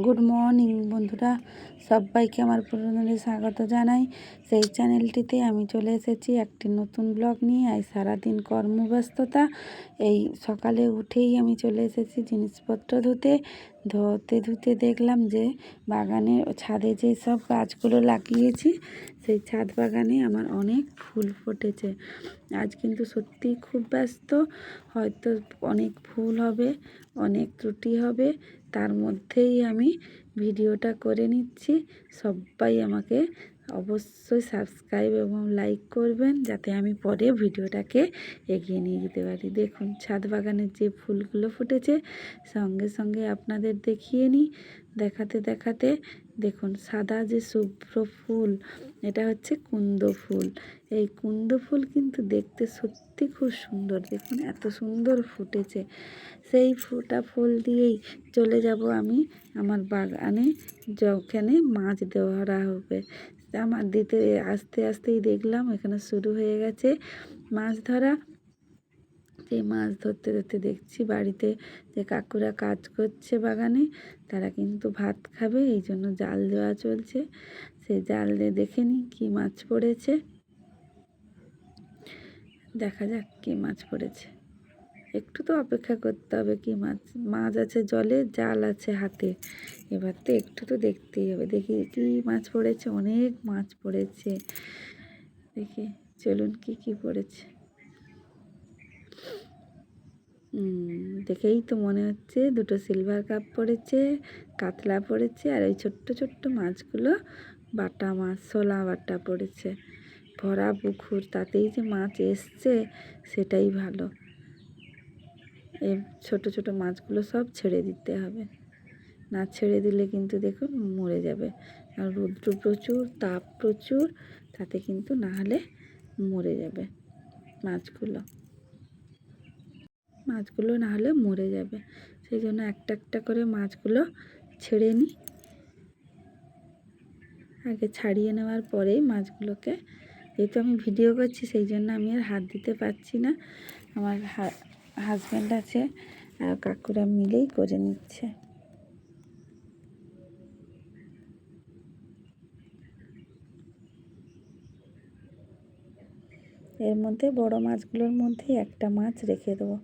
Good morning বন্ধুরা, সবাইকে আমার পুরনো স্বাগত জানাই। সেই চ্যানেলটিতে আমি চলে এসেছি একটি নতুন ব্লগ নিয়ে। আজ সারাদিন কর্মব্যস্ততা, এই সকালে উঠেই আমি চলে এসেছি জিনিসপত্র ধুতে দেখলাম যে বাগানে ছাদে যে সব গাছগুলো লাগিয়েছি সেই ছাদ বাগানে আমার অনেক ফুল ফুটেছে। আজ কিন্তু সত্যিই খুব ব্যস্ত, হয়তো অনেক ফুল হবে, অনেক ত্রুটি হবে, তার মধ্যেই আমি ভিডিওটা করে নিচ্ছি। সবাই আমাকে অবশ্যই সাবস্ক্রাইব এবং লাইক করবেন, যাতে আমি পরে ভিডিওটাকে এগিয়ে নিয়ে যেতে পারি। দেখুন ছাদ বাগানের যে ফুলগুলো ফুটেছে, সঙ্গে সঙ্গে আপনাদের দেখিয়ে নিই। দেখাতে দেখুন সাদা যে শুভ্র ফুল, এটা হচ্ছে কুন্দ ফুল। এই কুন্দ ফুল কিন্তু দেখতে সত্যি খুব সুন্দর। দেখুন এত সুন্দর ফুটেছে। সেই ফোটা ফুল দিয়েই চলে যাব আমি আমার বাগানে, যেখানে মাছ ধরা হবে। আমার আস্তেই দেখলাম এখানে শুরু হয়ে গেছে মাছ ধরা। এই মাছ ধরতে দেখছি বাড়িতে যে কাকুরা কাজ করছে বাগানে, তারা কিন্তু ভাত খাবে, এই জন্য জাল দেওয়া চলছে। সেই জাল দিয়ে দেখে নিই কী মাছ পড়েছে। দেখা যাক কী মাছ পড়েছে। একটু তো অপেক্ষা করতে হবে। কি মাছ আছে জলে, জাল আছে হাতে, এবার তো একটু তো দেখতেই হবে। দেখি কি মাছ পড়েছে। অনেক মাছ পড়েছে, দেখি চলুন কি পড়েছে। দেখেই তো মনে হচ্ছে দুটো সিলভার কাপ পড়েছে, কাতলা পড়েছে, আর ওই ছোট্ট মাছগুলো বাটা মাছ, শোলা বাটা পড়েছে। ভরা পুকুর, তাতেই যে মাছ এসছে সেটাই ভালো। এই ছোট মাছগুলো সব ছেড়ে দিতে হবে, না ছেড়ে দিলে কিন্তু দেখুন মরে যাবে। আর রৌদ্র প্রচুর, তাপ প্রচুর, তাতে কিন্তু না হলে মরে যাবে মাছগুলো না হলে মরে যাবে। সেই জন্য একটা করে মাছগুলো ছেড়ে নিই। আগে ছাড়িয়ে নেওয়ার পরেই মাছগুলোকে, যেহেতু আমি ভিডিও করছি সেই জন্য আমি আর হাত দিতে পারছি না। আমার হাজব্যান্ড আছে আর কাকুরা মিলেই করে নিচ্ছে। এর মধ্যে বড় মাছগুলোর মধ্যে একটা মাছ রেখে দেবো।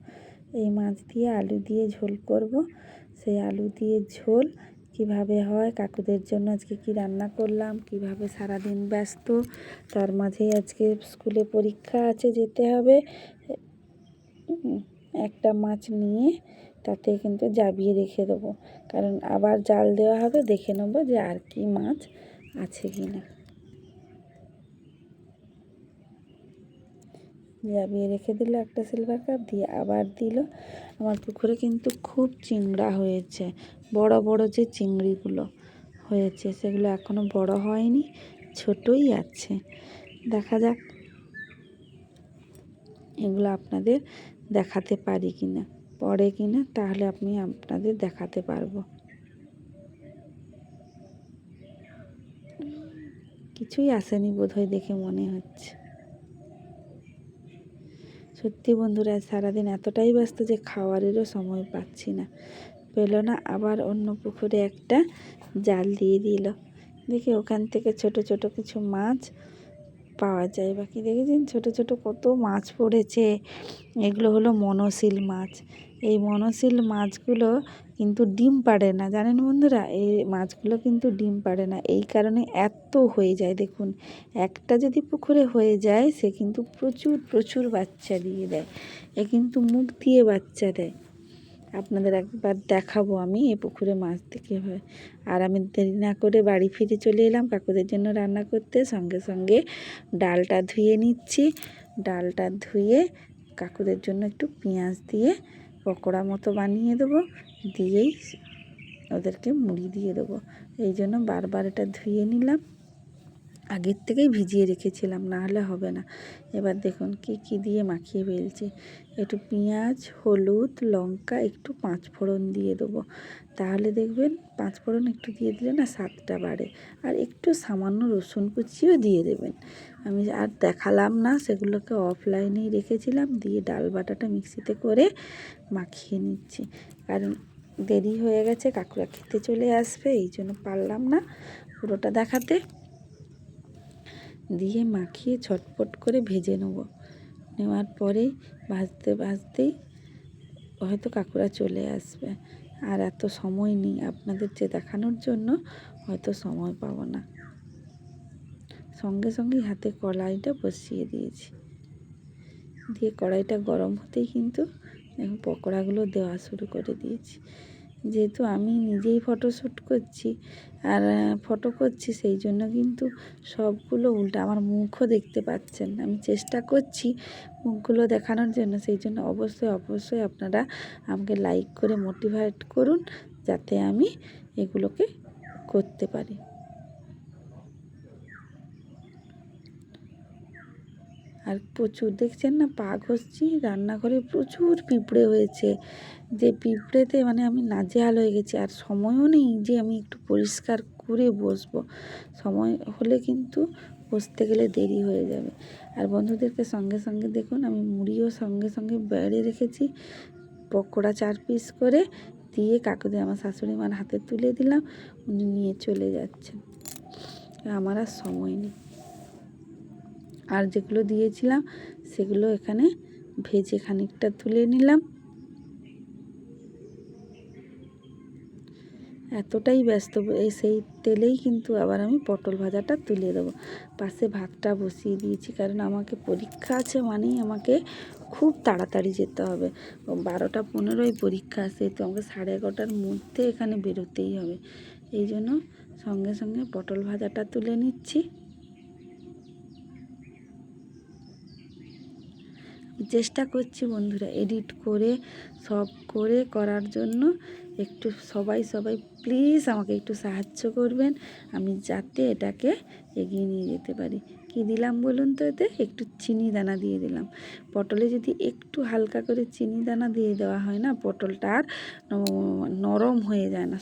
এই মাছ দিয়ে আলু দিয়ে ঝোল করব। সেই আলু দিয়ে ঝোল কিভাবে হয়, কাকুদের জন্য আজকে কি রান্না করলাম, কিভাবে সারাদিন ব্যস্ত, তার মাঝেই আজকে স্কুলে পরীক্ষা আছে, যেতে হবে। একটা মাছ নিয়ে তাতে কিন্তু জাবিয়ে রেখে দেবো, কারণ আবার জাল দেওয়া হবে। দেখে নেবো যে আর কি মাছ আছে কি না। জাবিয়ে রেখে দিল একটা সিলভার কাপ দিয়ে, আবার দিল। আমার পুকুরে কিন্তু খুব চিংড়া হয়েছে, বড় যে চিংড়িগুলো হয়েছে সেগুলো এখনো বড় হয়নি, ছোটই আছে। দেখা যাক এগুলো আপনাদের দেখাতে পারি কিনা, পরে কিনা, তাহলে আমি আপনাদের দেখাতে পারবো। কিছুই আসেনি বোধহয়, দেখে মনে হচ্ছে। সত্যি বন্ধুরা, সারাদিন এতটাই ব্যস্ত যে খাওয়ারেরও সময় পাচ্ছি না। পেল না, আবার অন্য পুকুরে একটা জাল দিয়ে দিল। দেখি ওখান থেকে ছোট কিছু মাছ পাওয়া যায়। বাকি দেখেছেন ছোট কত মাছ পড়েছে। এগুলো হলো মনশীল মাছ। এই মনশীল মাছগুলো কিন্তু ডিম পাড়ে না, জানেন বন্ধুরা। এই মাছগুলো কিন্তু ডিম পাড়ে না, এই কারণে এত হয়ে যায়। দেখুন একটা যদি পুকুরে হয়ে যায়, সে কিন্তু প্রচুর বাচ্চা দিয়ে দেয়। এ কিন্তু মুখ দিয়ে বাচ্চা দেয়। আপনাদের একবার দেখাবো আমি এই পুকুরে মাছ দেখে হয়। আর আমি দেরি না করে বাড়ি ফিরে চলে এলাম কাকুদের জন্য রান্না করতে। সঙ্গে ডালটা ধুয়ে নিচ্ছি। ডালটা ধুয়ে কাকুদের জন্য একটু পেঁয়াজ দিয়ে পকোড়া মতো বানিয়ে দেবো, দিয়েই ওদেরকে মুড়ি দিয়ে দেবো। এই জন্য বারবার এটা ধুয়ে নিলাম, আগের থেকেই ভিজিয়ে রেখেছিলাম, না হলে হবে না। এবার দেখুন কি দিয়ে মাখিয়ে ফেলছি। একটু পেঁয়াজ, হলুদ, লঙ্কা, একটু পাঁচফোড়ন দিয়ে দেবো। তাহলে দেখবেন পাঁচফোড়ন একটু দিয়ে দিলে না স্বাদটা বাড়ে। আর একটু সামান্য রসুন কুচিও দিয়ে দেবেন। আমি আর দেখালাম না, সেগুলোকে অফলাইনেই রেখেছিলাম। দিয়ে ডাল বাটাটা মিক্সিতে করে মাখিয়ে নিচ্ছি, কারণ দেরি হয়ে গেছে, কাকুরা খেতে চলে আসবে, এই জন্য পারলাম না পুরোটা দেখাতে। দিয়ে মাখিয়ে ঝটপট করে ভেজে নেওয়ার পরেই ভাজতে ভাজতেই হয়তো কাকুরা চলে আসবে। আর এত সময় নেই আপনাদের যে দেখানোর জন্য, হয়তো সময় পাবো না। সঙ্গে সঙ্গেই হাতে কড়াইটা বসিয়ে দিয়েছি, দিয়ে কড়াইটা গরম হতেই কিন্তু দেখুন পকোড়াগুলো দেওয়া শুরু করে দিয়েছি। যেহেতু আমি নিজেই ফটোশ্যুট করছি আর ফটো করছি, সেই জন্য কিন্তু সবগুলো উল্টা, আমার মুখও দেখতে পাচ্ছেন। আমি চেষ্টা করছি মুখগুলো দেখানোর জন্য, সেই জন্য অবশ্যই আপনারা আমাকে লাইক করে মোটিভেট করুন, যাতে আমি এগুলোকে করতে পারি। আর প্রচুর দেখছেন না পা ঘষছি, রান্নাঘরে প্রচুর পিঁপড়ে হয়েছে, যে পিঁপড়েতে মানে আমি নাজেহাল হয়ে গেছি। আর সময়ও নেই যে আমি একটু পরিষ্কার করে বসবো, সময় হলে কিন্তু বসতে গেলে দেরি হয়ে যাবে। আর বন্ধুদেরকে সঙ্গে সঙ্গে দেখুন আমি মুড়িও সঙ্গে সঙ্গে বেড়ে রেখেছি, পকোড়া 4 পিস করে দিয়ে কাকুদের আমার শাশুড়ি মার হাতে তুলে দিলাম, উনি নিয়ে চলে যাচ্ছেন। আমার আর সময় নেই। আর যেগুলো দিয়েছিলাম সেগুলো এখানে ভেজে খানিকটা তুলে নিলাম। এতটাই ব্যস্ত, সেই তেলেই কিন্তু আবার আমি পটল ভাজাটা তুলে দেবো। পাশে ভাতটা বসিয়ে দিয়েছি, কারণ আমাকে পরীক্ষা আছে মানেই আমাকে খুব তাড়াতাড়ি যেতে হবে। 12টা 15য় পরীক্ষা আছে, তো আমাকে 11:30টার মধ্যে এখানে বেরোতেই হবে। এই জন্য সঙ্গে সঙ্গে পটল ভাজাটা তুলে নিচ্ছি। চেষ্টা করছি বন্ধুরা এডিট করে সব করার জন্য। একটু সবাই প্লিজ আমাকে একটু সাহায্য করবেন, আমি যাতে এটাকে এগিয়ে নিয়ে যেতে পারি। কি দিলাম বলুন তো, এতে একটু চিনি দানা দিয়ে দিলাম। পটলে যদি একটু হালকা করে চিনি দানা দিয়ে দেওয়া হয় না, পটলটা আর নরম হয়ে যায় না,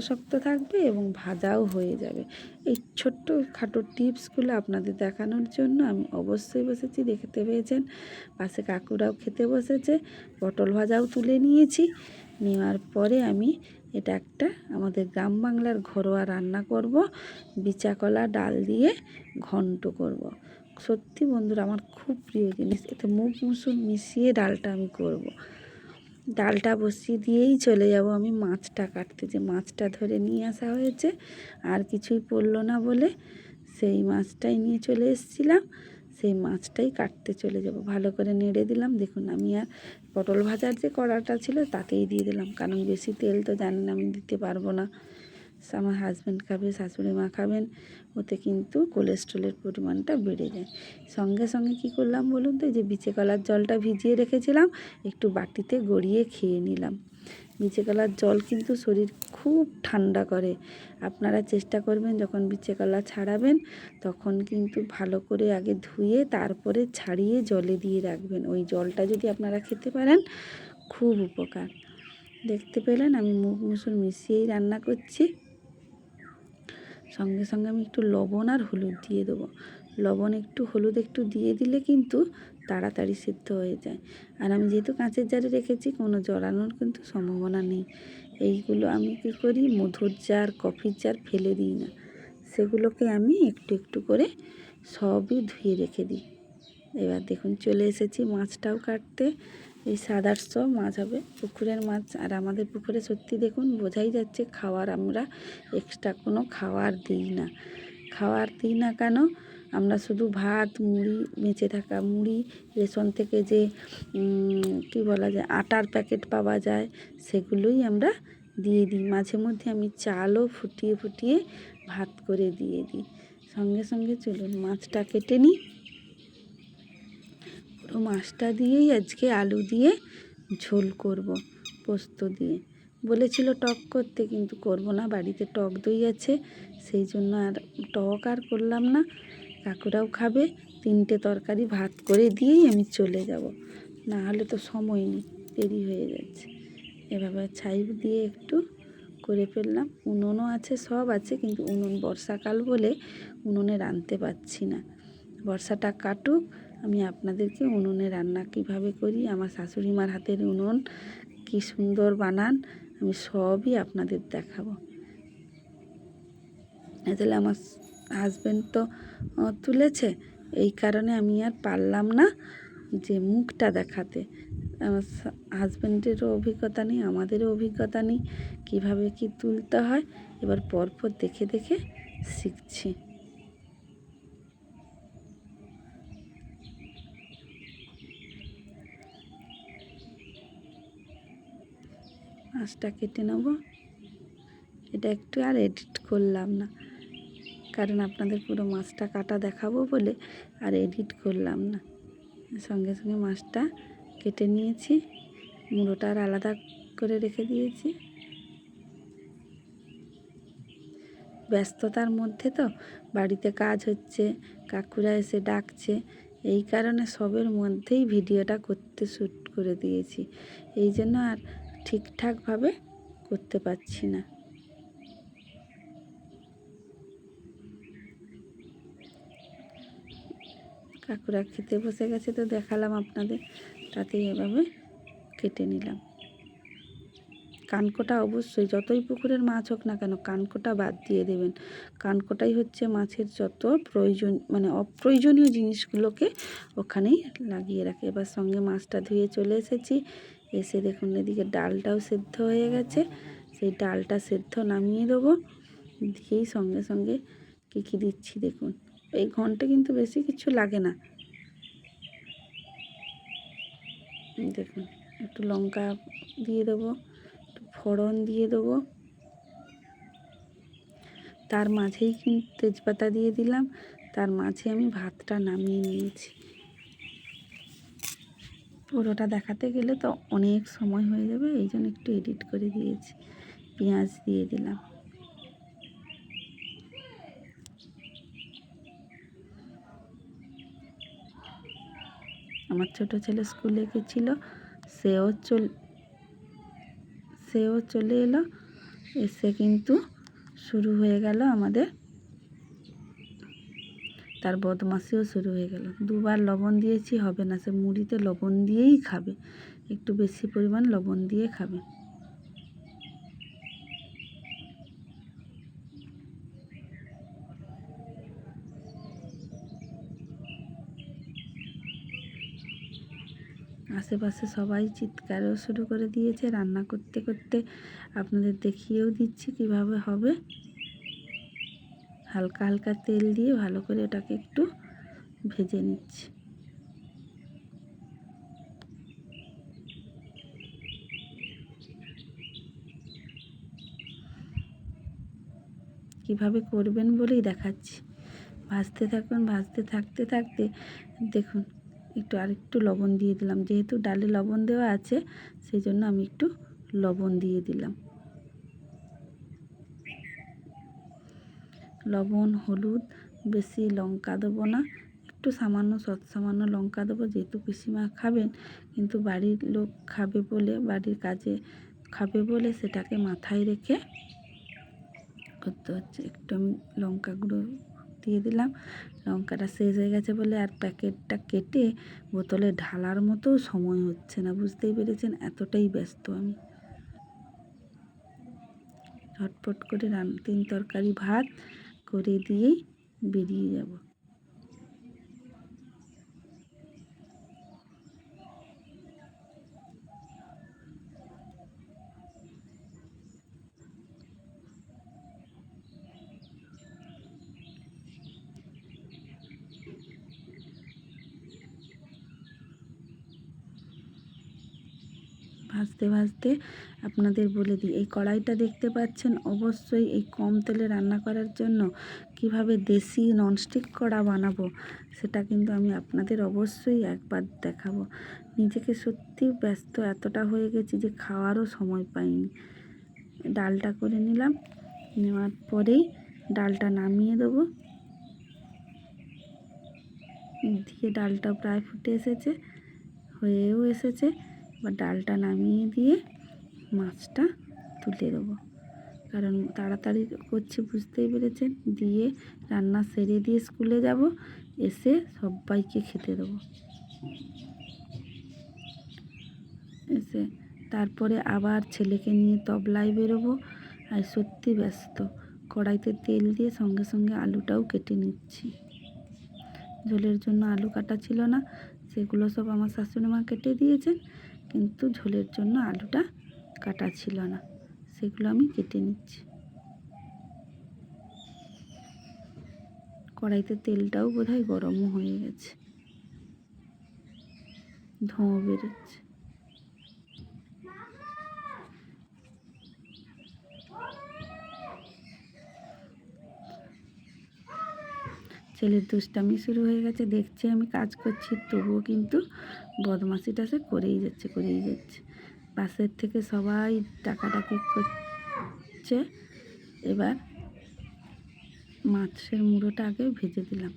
শক্ত থাকবে এবং ভাজাও হয়ে যাবে। এই ছোট্ট খাটো টিপসগুলো আপনাদের দেখানোর জন্য আমি অবশ্যই বসেছি, দেখতে পেয়েছেন। পাশে কাকুরাও খেতে বসেছে, পটল ভাজাও তুলে নিয়েছি। নেওয়ার পরে আমি এটা একটা আমাদের গ্রাম বাংলার ঘরোয়া রান্না করব, বিচা কলা ডাল দিয়ে ঘন্ট করব। সত্যি বন্ধুরা আমার খুব প্রিয় জিনিস, এতে মুগ মুসুর মিশিয়ে ডালটা আমি করব। ডালটা বসিয়ে দিয়েই চলে যাব আমি মাছটা কাটতে, যে মাছটা ধরে নিয়ে আসা হয়েছে, আর কিছুই পড়লো না বলে সেই মাছটাই নিয়ে চলে এসেছিলাম, সেই মাছটাই কাটতে চলে যাব। ভালো করে নেড়ে দিলাম। দেখুন আমি আর পটল ভাজার যে কড়াটা ছিল তাতেই দিয়ে দিলাম, কারণ বেশি তেল তো জানেন আমি দিতে পারবো না। আমার হাজব্যান্ড খাবে, শাশুড়ি মা খাবেন, ওতে কিন্তু কোলেস্ট্রলের পরিমাণটা বেড়ে যায়। সঙ্গে সঙ্গে কী করলাম বলুন তো, যে বিচে কলার জলটা ভিজিয়ে রেখেছিলাম, একটু বাটিতে গড়িয়ে খেয়ে নিলাম। বিচে কলার জল কিন্তু শরীর খুব ঠান্ডা করে। আপনারা চেষ্টা করবেন যখন বিচে কলা ছাড়াবেন, তখন কিন্তু ভালো করে আগে ধুয়ে তারপরে ছাড়িয়ে জলে দিয়ে রাখবেন। ওই জলটা যদি আপনারা খেতে পারেন খুব উপকার। দেখতে পেলেন আমি মুগ মুসুর মিশিয়েই রান্না করছি। সঙ্গে সঙ্গে আমি একটু লবণ আর হলুদ দিয়ে দেবো। লবণ একটু হলুদ একটু দিয়ে দিলে কিন্তু তাড়াতাড়ি সিদ্ধ হয়ে যায়। আর আমি যেহেতু কাঁচের জারে রেখেছি, কোনো জড়ানোর কিন্তু সম্ভাবনা নেই। এইগুলো আমি কী করি, মধুর জার কফির জার ফেলে দিই না, সেগুলোকে আমি একটু একটু করে সবই ধুয়ে রেখে দিই। এবার দেখুন চলে এসেছি মাছটাও কাটতে। এই 700-800 মাছ হবে, পুকুরের মাছ। আর আমাদের পুকুরে সত্যি দেখুন বোঝাই যাচ্ছে খাওয়ার আমরা এক্সট্রা কোনো খাওয়ার দিই না। কেন? আমরা শুধু ভাত মুড়ি, বেঁচে থাকা মুড়ি, রেশন থেকে যে কী বলা যায় আটার প্যাকেট পাওয়া যায়, সেগুলোই আমরা দিয়ে দিই। মাঝে মধ্যে আমি চালও ফুটিয়ে ভাত করে দিয়ে দিই। সঙ্গে সঙ্গে চলুন মাছটা কেটে নিই। পুরো মাছটা দিয়েই আজকে আলু দিয়ে ঝোল করব, পোস্ত দিয়ে। বলেছিল টক করতে, কিন্তু করব না, বাড়িতে টক দই আছে, সেই জন্য আর টক আর করলাম না। কাকুরাও খাবে, 3টে তরকারি ভাত করে দিয়েই আমি চলে যাব, না হলে তো সময় নেই, দেরি হয়ে যাচ্ছে। এভাবে ছাই দিয়ে একটু করে ফেললাম। উনুনও আছে, সব আছে, কিন্তু উনুন বর্ষাকাল বলে উনুনে রাঁধতে পারছি না। বর্ষাটা কাটুক, আমি আপনাদেরকে উনুনে রান্না কিভাবে করি, আমার শাশুড়ি মার হাতের উনুন কি সুন্দর বানান, আমি সবই আপনাদের দেখাবো। তাহলে আমার হাজব্যান্ড তো তুলেছে, এই কারণে আমি আর পারলাম না যে মুখটা দেখাতে। আমার হাজব্যান্ডেরও অভিজ্ঞতা নেই, আমাদেরও অভিজ্ঞতা নেই কীভাবে কি তুলতে হয়। এবার পরপর দেখে দেখে শিখছি। মাছটা কেটে নেব। এটা একটু আর এডিট করলাম না, কারণ আপনাদের পুরো মাছটা কাটা দেখাবো বলে আর এডিট করলাম না। সঙ্গে সঙ্গে মাছটা কেটে নিয়েছি, মুড়োটা আর আলাদা করে রেখে দিয়েছি। ব্যস্ততার মধ্যে তো বাড়িতে কাজ হচ্ছে, কাকুরা এসে ডাকছে, এই কারণে সবের মধ্যেই ভিডিওটা করতে শ্যুট করে দিয়েছি। এই জন্য আর ঠিকঠাকভাবে করতে পারছি না। কাকুরা খেতে বসে গেছে তো দেখালাম আপনাদের, তাতেই এভাবে কেটে নিলাম। কানকোটা অবশ্যই, যতই পুকুরের মাছ হোক না কেন কানকোটা বাদ দিয়ে দেবেন। কানকোটাই হচ্ছে মাছের যত প্রয়োজন, মানে অপ্রয়োজনীয় জিনিসগুলোকে ওখানেই লাগিয়ে রাখে। এবার সঙ্গে মাছটা ধুয়ে চলে এসেছি, এসে দেখুন এদিকে ডালটাও সেদ্ধ হয়ে গেছে। সেই ডালটা সেদ্ধ নামিয়ে দেবো, দিয়েই সঙ্গে সঙ্গে কী দিচ্ছি দেখুন। এই ঘন্টা কিন্তু বেশি কিছু লাগে না। দেখুন একটু লঙ্কা দিয়ে দেবো, ফোড়ন দিয়ে দেবো, তার মাঝেই কিন্তু তেজপাতা দিয়ে দিলাম, তার মাঝে আমি ভাতটা নামিয়ে নিয়েছি। পুরোটা দেখাতে গেলে তো অনেক সময় হয়ে যাবে, এই জন্য একটু এডিট করে দিয়েছি। পেঁয়াজ দিয়ে দিলাম। আমার ছোট ছেলে স্কুলে গেছিলো, সেও চলে এলো। এসে কিন্তু শুরু হয়ে গেল আমাদের, তার বদমাশিও শুরু হয়ে গেল। দুবার লবণ দিয়েছি, হবে না, সে মুড়িতে লবণ দিয়েই খাবে, একটু বেশি পরিমাণ লবণ দিয়ে খাবে। আশেপাশে সবাই চিৎকারও শুরু করে দিয়েছে। রান্না করতে করতে আপনাদের দেখিয়েও দিচ্ছি কিভাবে হবে। হালকা হালকা তেল দিয়ে ভালো করে ওটাকে একটু ভেজে নিচ্ছি। কিভাবে করবেন বলেই দেখাচ্ছি। ভাজতে থাকুন, ভাজতে থাকতে থাকতে দেখুন একটু আরেকটু লবণ দিয়ে দিলাম, যেহেতু ডালে লবণ দেওয়া আছে সেই জন্য আমি একটু লবণ দিয়ে দিলাম। লবণ, হলুদ, বেশি লঙ্কা দেবো না, একটু সামান্য সামান্য লঙ্কা দেবো, যেহেতু পিসিমা খাবেন, কিন্তু বাড়ির লোক খাবে বলে, বাড়ির কাজে খাবে বলে সেটাকে মাথায় রেখে করতে হচ্ছে। একটু আমি লঙ্কা গুঁড়ো দিয়ে দিলাম। লঙ্কাটা শেষ হয়ে গেছে বলে আর প্যাকেটটা কেটে বোতলে ঢালার মতো সময় হচ্ছে না, বুঝতেই পেরেছেন, এতটাই ব্যস্ত আমি। ঝটপট করে 3 তরকারি ভাত করে দিয়েই বেরিয়ে যাব। ভাজতে ভাজতে আপনাদের বলে দিই, এই কড়াইটা দেখতে পাচ্ছেন, অবশ্যই এই কম তেলে রান্না করার জন্য কিভাবে দেশি ননস্টিক কড়া বানাবো সেটা কিন্তু আমি আপনাদের অবশ্যই একবার দেখাবো। নিজেকে সত্যি ব্যস্ত এতটা হয়ে গেছি যে খাওয়ারও সময় পাইনি। ডালটা করে নিলাম, নেওয়ার পরেই ডালটা নামিয়ে দেবো, দিয়ে ডালটা প্রায় ফুটে এসেছে, হয়েও এসেছে। এবার ডালটা নামিয়ে দিয়ে মাছটা তুলে দেবো, কারণ তাড়াতাড়ি করছি বুঝতেই পেরেছেন। দিয়ে রান্না সেরে দিয়ে স্কুলে যাব, এসে সবাইকে খেতে দেবো। এসে তারপরে আবার ছেলেকে নিয়ে তবলায় বেরোবো। আর সত্যি ব্যস্ত। কড়াইতে তেল দিয়ে সঙ্গে সঙ্গে আলুটাও কেটে নিচ্ছি। ঝোলের জন্য আলু কাটা ছিল না, সেগুলো সব আমার শাশুড়ি মা কেটে দিয়েছেন, কিন্তু ঝোলের জন্য আলুটা কাটা ছিল না, সেগুলো আমি কেটে নিচ্ছি। কড়াইতে তেলটাও বোধহয় গরমও হয়ে গেছে, ধোঁয়া বেরোচ্ছে। ছেলের দুষ্টামি শুরু হয়ে গেছে, দেখছে আমি কাজ করছি, তবুও কিন্তু বদমাশিটা সে করেই যাচ্ছে। পাশের থেকে সবাই ডাকাডাকি করছে। এবার মাছের মুড়োটা আগে ভেজে দিলাম।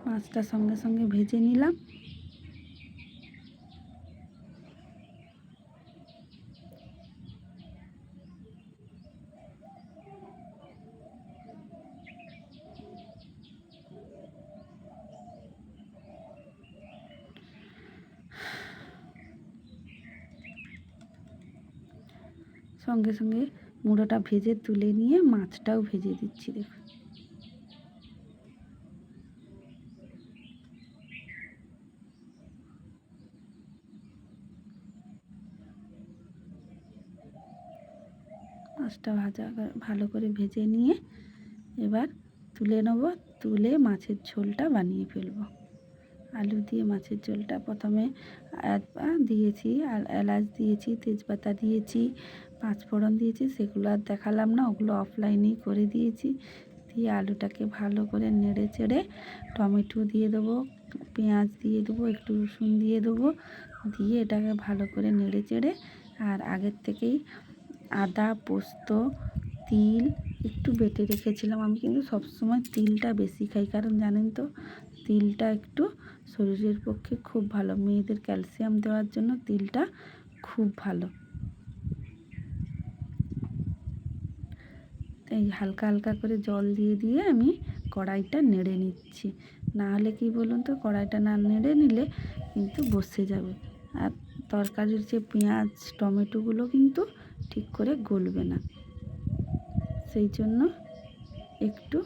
মাছটা সঙ্গে সঙ্গে ভেজে নিলাম। সঙ্গে সঙ্গে মুড়োটা ভেজে তুলে নিয়ে মাছটাও ভেজে দিচ্ছি। দেখুন, মাছটা ভালো করে ভেজে নিয়ে এবার তুলে নেব। তুলে মাছের ঝোলটা বানিয়ে ফেলব। আলু দিয়ে মাছের ঝোলটা প্রথমে দিয়েছি, আর এলাচ দিয়েছি, তেজপাতা দিয়েছি, পাঁচফোড়ন দিয়েছি, সেগুলো আর দেখালাম না, ওগুলো অফলাইনেই করে দিয়েছি। দিয়ে আলুটাকে ভালো করে নেড়ে চেড়ে টমেটো দিয়ে দেবো, পেঁয়াজ দিয়ে দেবো, একটু রসুন দিয়ে দেবো, দিয়ে এটাকে ভালো করে নেড়ে চেড়ে, আর আগের থেকেই আদা, পোস্ত, তিল একটু বেটে রেখেছিলাম। আমি কিন্তু সবসময় তিলটা বেশি খাই, কারণ জানেন তো তিলটা একটু শরীরের পক্ষে খুব ভালো, মেয়েদের ক্যালসিয়াম দেওয়ার জন্য তিলটা খুব ভালো। এই হালকা হালকা করে জল দিয়ে দিয়ে আমি কড়াইটা নেড়ে নিচ্ছি। না হলে কি বলুন তো, কড়াইটা না নেড়ে নিলে কিন্তু বসে যাবে, আর তরকারির যে পেঁয়াজ টমেটোগুলো কিন্তু ঠিক করে গলবে না। সেই জন্য একটু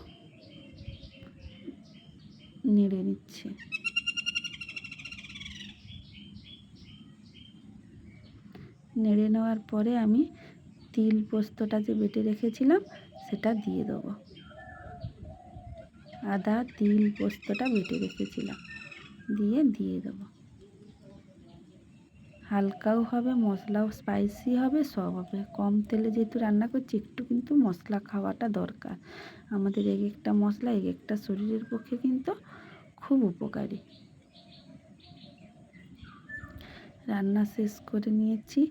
নেড়ে নিচ্ছি। নেড়ে নেওয়ার পরে আমি তিল পোস্তটা যে বেটে রেখেছিলাম সেটা দিয়ে দেবো। আদা তিল পোস্তটা বেটে রেখেছিলাম, দিয়ে দেবো। হালকাও হবে, মশলাও স্পাইসি হবে, সব হবে। কম তেলে যেহেতু রান্না করছি, একটু কিন্তু মশলা খাওয়াটা দরকার। আমাদের এক একটা মশলা এক একটা শরীরের পক্ষে কিন্তু খুব উপকারী। রান্না শেষ করে নিয়েছি,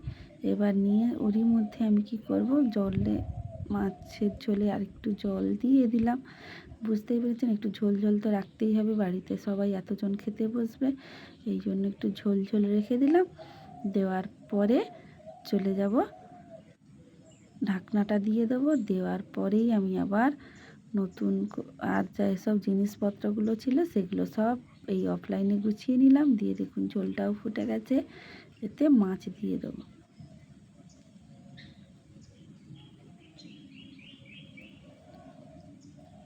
এবার নিয়ে ওরই মধ্যে আমি কি করব, মাছের ঝোলে আর একটু জল দিয়ে দিলাম। বুঝতেই পেরেছেন, একটু ঝোল ঝোল তো রাখতেই হবে, বাড়িতে সবাই এতজন খেতে বসবে, এই জন্য একটু ঝোল ঝোল রেখে দিলাম। দেওয়ার পরে চলে যাব, ঢাকনাটা দিয়ে দেবো। দেওয়ার পরেই আমি আবার নতুন আর যা এসব জিনিসপত্রগুলো ছিল সেগুলো সব এই অফলাইনে গুছিয়ে নিলাম। দিয়ে দেখুন ঝোলটাও ফুটে গেছে, এতে মাছ দিয়ে দেবো।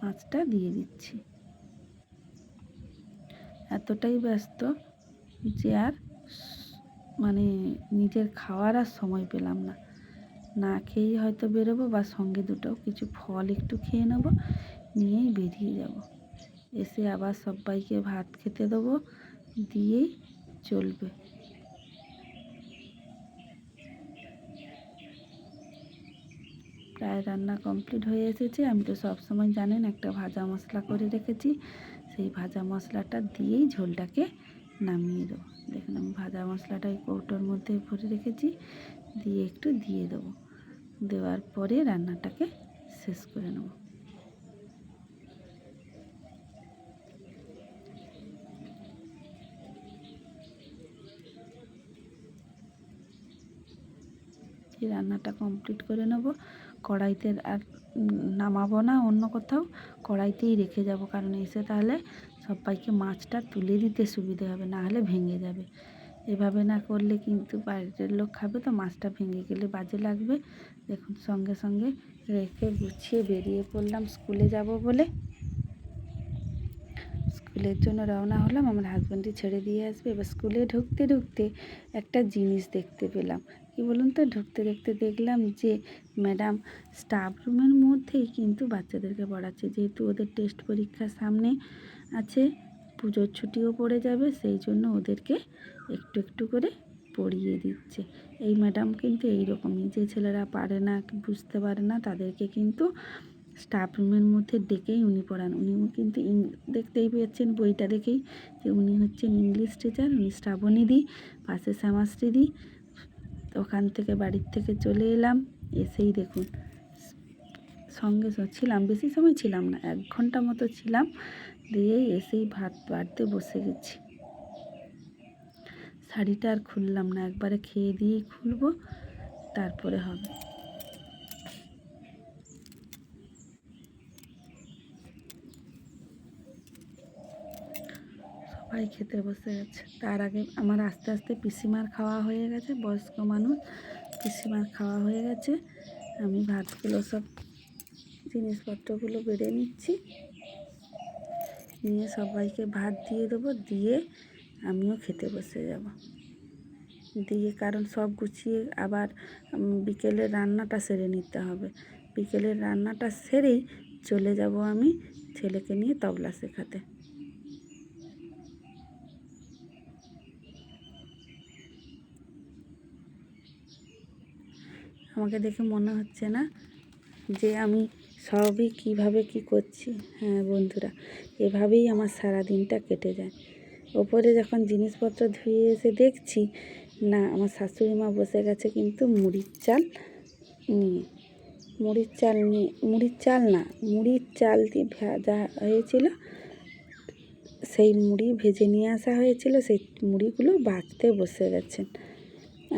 মাছটা দিয়ে দিচ্ছি। এতটাই ব্যস্ত যে আর মানে নিজের খাওয়ার আর সময় পেলাম না। না খেয়েই হয়তো বেরোবো, বা সঙ্গে দুটো কিছু ফল একটু খেয়ে নেব, নিয়েই বেরিয়ে যাব। এসে আবার সবাইকে ভাত খেতে দেবো, দিয়েই চলবে। প্রায় রান্না কমপ্লিট হয়ে এসেছে। আমি তো সব সময় জানেন একটা ভাজা মশলা করে রেখেছি, সেই ভাজা মশলাটা দিয়েই ঝোলটাকে নামিয়ে দেবো। দেখুন আমি ভাজা মশলাটা এই কৌটোর মধ্যে ভরে রেখেছি, দিয়ে একটু দিয়ে দেবো। দেওয়ার পরে রান্নাটাকে শেষ করে নেব। রান্নাটা কমপ্লিট করে নেব। কড়াইতে আর নামাবো না অন্য কোথাও, কড়াইতেই রেখে যাব, কারণ এসে তাহলে সবাইকে মাছটা তুলে দিতে সুবিধে হবে, না হলে ভেঙে যাবে। এভাবে না করলে কিন্তু বাইরের লোক খাবে তো মাছটা ভেঙে গেলে বাজে লাগবে। দেখুন সঙ্গে সঙ্গে রেখে গুছিয়ে বেরিয়ে পড়লাম স্কুলে যাব বলে। স্কুলের জন্য রওনা হলাম, আমার হাজব্যান্ডই ছেড়ে দিয়ে আসবে। এবার স্কুলে ঢুকতে ঢুকতে একটা জিনিস দেখতে পেলাম, কি বলুন তো, ঢুকতে ঢুকতে দেখলাম যে ম্যাডাম স্টাফ রুমের মধ্যেই কিন্তু বাচ্চাদেরকে পড়াচ্ছে, যেহেতু ওদের টেস্ট পরীক্ষা সামনে আছে, পুজোর ছুটিও পড়ে যাবে, সেই জন্য ওদেরকে একটু একটু করে পড়িয়ে দিচ্ছে। এই ম্যাডাম কিন্তু এইরকমই, যে ছেলেরা পারে না, বুঝতে পারে না, তাদেরকে কিন্তু স্টাফ রুমের মধ্যে ডেকেই উনি পড়ান। উনিও কিন্তু দেখতেই পেয়েছেন বইটা দেখেই যে উনি হচ্ছেন ইংলিশ টিচার, উনি শ্রাবণীদি, পাশে শ্যামাশ্রীদি। ওখান থেকে বাড়ির থেকে চলে এলাম, এসেই দেখুন সঙ্গে ছিলাম, বেশি সময় ছিলাম না, 1 ঘন্টা মতো ছিলাম, দিয়েই এসেই ভাত বাড়তে বসে গেছি। শাড়িটা আর খুললাম না, একবারে খেয়ে দিয়েই খুলবো, তারপরে হবে। সবাই খেতে বসে গেছে, তার আগে আমার আস্তে আস্তে পিসিমার খাওয়া হয়ে গেছে, বয়স্ক মানুষ, পিসিমার খাওয়া হয়ে গেছে। আমি ভাতগুলো সব জিনিসপত্রগুলো বেড়ে নিচ্ছি, নিয়ে সবাইকে ভাত দিয়ে দেবো, দিয়ে আমিও খেতে বসে যাব। দিয়ে কারণ সব গুছিয়ে আবার বিকেলের রান্নাটা সেরে নিতে হবে। বিকেলের রান্নাটা সেরেই চলে যাব আমি ছেলেকে নিয়ে তবলা শেখাতে। আমাকে দেখে মনে হচ্ছে না যে আমি সবই কিভাবে কি করছি? হ্যাঁ বন্ধুরা, এভাবেই আমার সারা দিনটা কেটে যায়। ওপরে যখন জিনিসপত্র ধুয়ে এসে দেখছি না, আমার শাশুড়ি মা বসে গেছে কিন্তু মুড়ির চাল নিয়ে। মুড়ির চাল দিয়ে ভাজা হয়েছিল, সেই মুড়ি ভেজে নিয়ে আসা হয়েছিল, সেই মুড়িগুলো ভাজতে বসে গেছেন।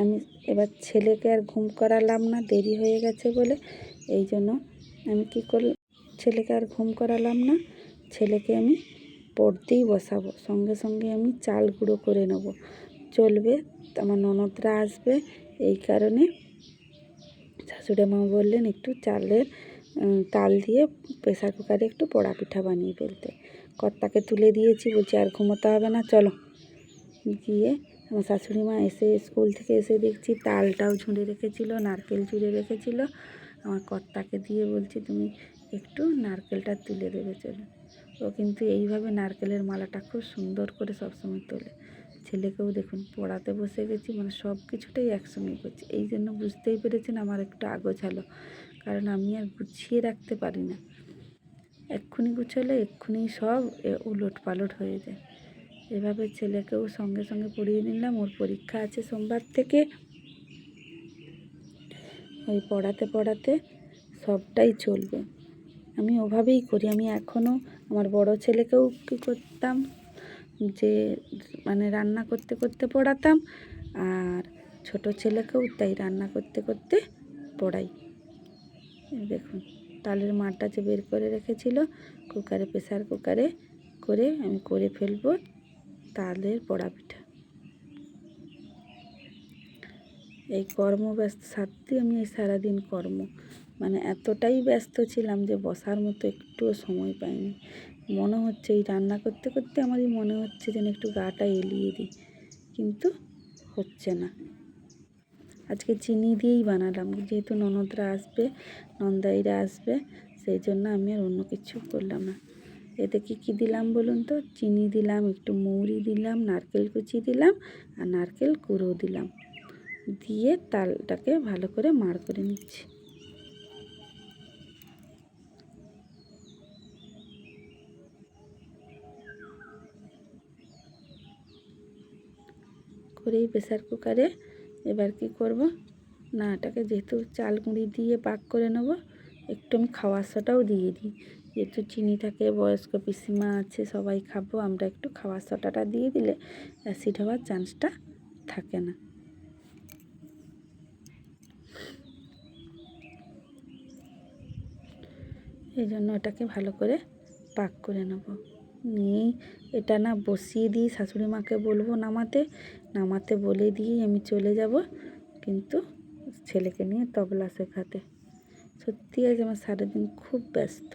আমি এবার ছেলেকে আর ঘুম করালাম না, দেরি হয়ে গেছে বলে, এই জন্য আমি কী করলাম, ছেলেকে আর ঘুম করালাম না, ছেলেকে আমি পড়তেই বসাবো। সঙ্গে সঙ্গে আমি চাল গুঁড়ো করে নেব, চলবে, আমার ননদরা আসবে, এই কারণে শাশুড়ি মা বললেন একটু তাল দিয়ে প্রেসার কুকারে একটু পোড়া পিঠা বানিয়ে ফেলতে। কর্তাকে তুলে দিয়েছি, বলছি আর ঘুমোতে হবে না, চলো। গিয়ে আমার শাশুড়ি মা এসে স্কুল থেকে এসে দেখছি তালটাও ঝুড়ে রেখেছিল, নারকেল ঝুড়ে রেখেছিল। আমার কর্তাকে দিয়ে বলছি তুমি একটু নারকেলটা তুলে দেবে, চলো। ও কিন্তু এইভাবে নারকেলের মালাটা খুব সুন্দর করে সবসময় তোলে। ছেলেকেও দেখুন পড়াতে বসে গেছি, মানে সব কিছুটাই একসঙ্গে করছি। এই জন্য বুঝতেই পেরেছেন আমার একটু আগোছালো, কারণ আমি আর গুছিয়ে রাখতে পারি না। এক্ষুনি গুছালে এক্ষুনি সব উলট পালট হয়ে যায়। এভাবে ছেলেকেও সঙ্গে সঙ্গে পড়িয়ে নিলাম, ওর পরীক্ষা আছে সোমবার থেকে। ওই পড়াতে পড়াতে সবটাই চলবে, আমি ওভাবেই করি। আমি এখনও আমার বড় ছেলেকেও কী করতাম, যে মানে রান্না করতে করতে পড়াতাম, আর ছোট ছেলেকেও তাই রান্না করতে করতে পড়াই। দেখুন তালের মারটা যে বের করে রেখেছিল, কুকারে, প্রেসার কুকারে করে আমি করে ফেলবো তালের পোড়া পিঠা। এই কর্মব্যস্ত সাথে আমি এই সারাদিন মানে এতটাই ব্যস্ত ছিলাম যে বসার মতো একটুও সময় পাইনি। মনে হচ্ছে এই রান্না করতে করতে আমারই মনে হচ্ছে যেন একটু গাটা এলিয়ে দিই, কিন্তু হচ্ছে না। আজকে চিনি দিয়েই বানালাম, যেহেতু ননদরা আসবে, নন্দাইরা আসবে, সেই জন্য আমি আর অন্য কিছু করলাম না। এতে কী দিলাম বলুন তো, চিনি দিলাম, একটু মৌরি দিলাম, নারকেল কুচি দিলাম, আর নারকেল কুড়ো দিলাম, দিয়ে তালটাকে ভালো করে মাড় করে নিচ্ছি। করেই প্রেসার কুকারে এবার কি করব না, এটাকে যেহেতু চাল গুঁড়ি দিয়ে পাক করে নেব, একটু আমি খাওয়ার সোডাও দিয়ে দিই, যেহেতু চিনি থাকে, বয়স্ক পিসিমা আছে, সবাই খাবো, আমরা একটু খাওয়ার সোডাটা দিয়ে দিলে অ্যাসিড হওয়ার চান্সটা থাকে না। এই জন্য এটাকে ভালো করে পাক করে নেব। নিয়েই এটা না বসিয়ে দিই, শাশুড়ি মাকে বলবো নামাতে বলে দিয়েই আমি চলে যাব কিন্তু ছেলেকে নিয়ে তবলা শেখাতে। সত্যি আজ আমার সারাদিন খুব ব্যস্ত।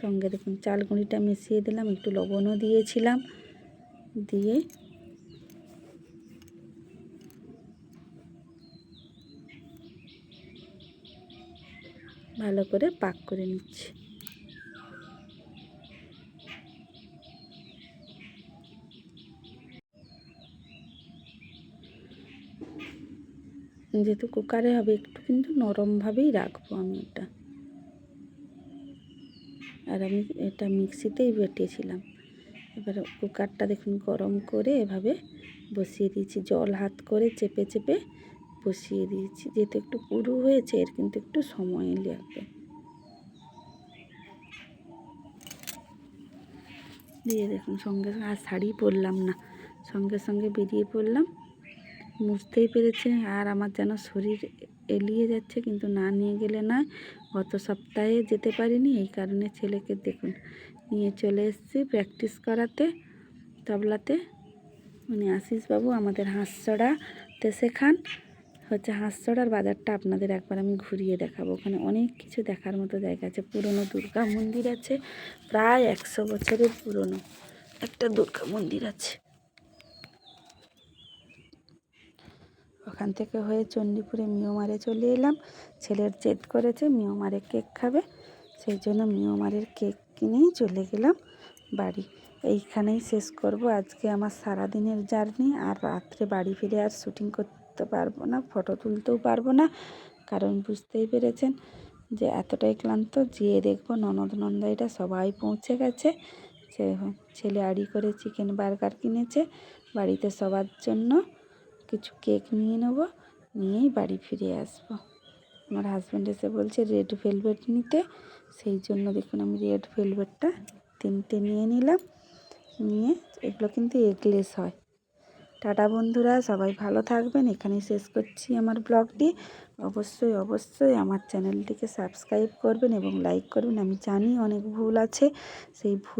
সঙ্গে দেখুন চাল গুঁড়িটা মিশিয়ে দিলাম, একটু লবণও দিয়েছিলাম, দিয়ে ভালো করে পাক করে নিচ্ছি। যেহেতু কুকারে হবে একটু কিন্তু নরমভাবেই রাখবো আমি এটা। আর আমি এটা মিক্সিতেই বেটেছিলাম। এবার কুকারটা দেখুন গরম করে এভাবে বসিয়ে দিয়েছি, জল হাত করে চেপে চেপে বসিয়ে দিয়েছি। যেহেতু একটু পুরু হয়েছে এর কিন্তু একটু সময় লাগবে। দিয়ে দেখুন সঙ্গে সঙ্গে আর শাড়ি পরলাম না, সঙ্গে সঙ্গে বেরিয়ে পড়লাম। বুঝতেই পেরেছি আর আমার যেন শরীর এলিয়ে যাচ্ছে, কিন্তু না নিয়ে গেলে না। গত সপ্তাহে যেতে পারিনি, এই কারণে ছেলেকে দেখুন নিয়ে চলে এসেছি প্র্যাকটিস করাতে তবলাতে। আশিসবাবু আমাদের হাঁসছড়াতে শেখান। হাঁসছড়ার বাজারটা আপনাদের একবার আমি ঘুরিয়ে দেখাবো। ওখানে অনেক কিছু দেখার মতো জায়গা আছে। পুরনো দুর্গা মন্দির আছে, প্রায় 100 বছরের পুরনো একটা দুর্গা মন্দির আছে। ওখান থেকে হয়ে চণ্ডীপুরে মিয়মারে চলে এলাম। ছেলের জেদ করেছে মিয়মারে কেক খাবে, সেই জন্য মিয়মারের কেক কিনেই চলে গেলাম বাড়ি। এইখানেই শেষ করব আজকে আমার সারাদিনের জার্নি। আর রাত্রে বাড়ি ফিরে আর শুটিং করতে পারবো না, ফটো তুলতেও পারবো না, কারণ বুঝতেই পেরেছেন যে এতটাই ক্লান্ত। যেয়ে দেখবো ননদ নন্দাইরা সবাই পৌঁছে গেছে। ছেলে আড়ি করে চিকেন বার্গার কিনেছে, বাড়িতে সবার জন্য কিছু কেক নিয়ে নেব, নিয়েই বাড়ি ফিরে আসবো। আমার হাজব্যান্ড এসে বলছে রেড ভেলভেট নিতে, সেই জন্য দেখুন আমি রেড ভেলভেটটা 3টে নিয়ে নিলাম। নিয়ে এগুলো কিন্তু এগলেস হয়। টাটা বন্ধুরা, সবাই ভালো থাকবেন। এখানেই শেষ করছি আমার ব্লগটি। অবশ্যই আমার চ্যানেলটিকে সাবস্ক্রাইব করবেন এবং লাইক করবেন। আমি জানি অনেক ভুল আছে, সেই ভুল